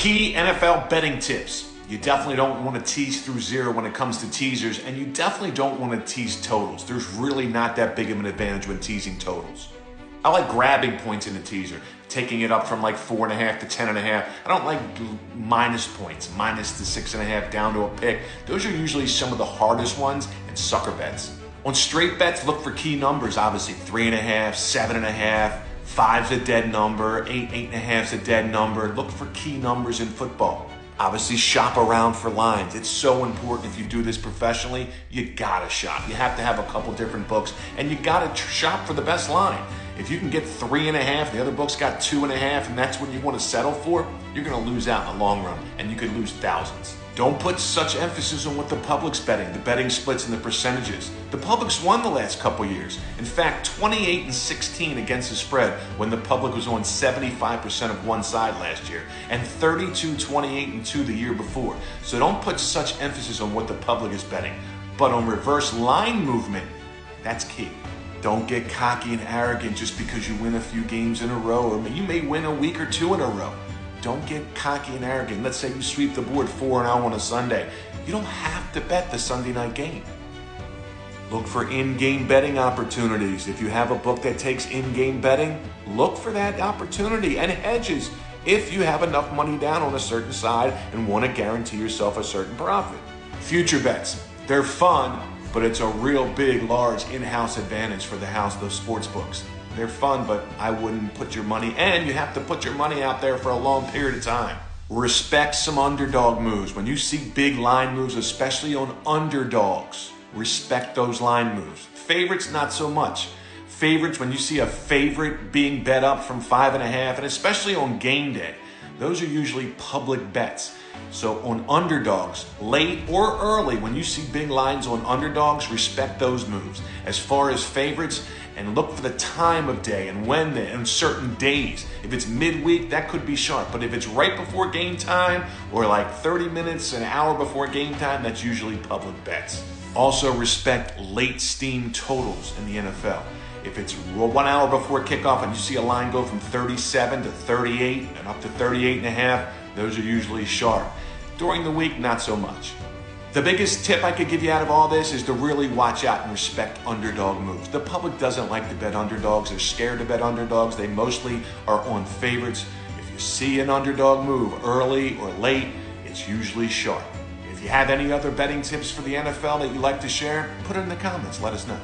Key NFL betting tips. You definitely don't want to tease through zero when it comes to teasers, and you definitely don't want to tease totals. There's really not that big of an advantage when teasing totals. I like grabbing points in a teaser, taking it up from like 4.5 to 10.5. I don't like minus points, minus the 6.5 down to a pick. Those are usually some of the hardest ones and sucker bets. On straight bets, look for key numbers, obviously 3.5, 7.5, 5's a dead number, 8.5's a dead number. Look for key numbers in football. Obviously, shop around for lines. It's so important if you do this professionally, you gotta shop. You have to have a couple different books, and you gotta shop for the best line. If you can get 3.5, the other book's got 2.5, and that's what you want to settle for, you're gonna lose out in the long run, and you could lose thousands. Don't put such emphasis on what the public's betting, the betting splits and the percentages. The public's won the last couple years. In fact, 28-16 against the spread when the public was on 75% of one side last year, and 32-28-2 the year before. So don't put such emphasis on what the public is betting. But on reverse line movement, that's key. Don't get cocky and arrogant just because you win a few games in a row, or you may win a week or two in a row. Don't get cocky and arrogant. Let's say you sweep the board 4-0 on a Sunday. You don't have to bet the Sunday night game. Look for in-game betting opportunities. If you have a book that takes in-game betting, look for that opportunity and hedges if you have enough money down on a certain side and want to guarantee yourself a certain profit. Future bets. They're fun, but it's a real big, large in-house advantage for the house of sports books. They're fun, but I wouldn't put your money, and you have to put your money out there for a long period of time. Respect some underdog moves. When you see big line moves, especially on underdogs, respect those line moves. Favorites, not so much. Favorites, when you see a favorite being bet up from 5.5, and especially on game day, those are usually public bets. So on underdogs, late or early, when you see big lines on underdogs, respect those moves. As far as favorites, and look for the time of day and when and certain days. If it's midweek, that could be sharp. But if it's right before game time or like 30 minutes, an hour before game time, that's usually public bets. Also respect late steam totals in the NFL. If it's 1 hour before kickoff and you see a line go from 37 to 38 and up to 38.5, those are usually sharp. During the week, not so much. The biggest tip I could give you out of all this is to really watch out and respect underdog moves. The public doesn't like to bet underdogs. They're scared to bet underdogs. They mostly are on favorites. If you see an underdog move early or late, it's usually sharp. If you have any other betting tips for the NFL that you'd like to share, put it in the comments. Let us know.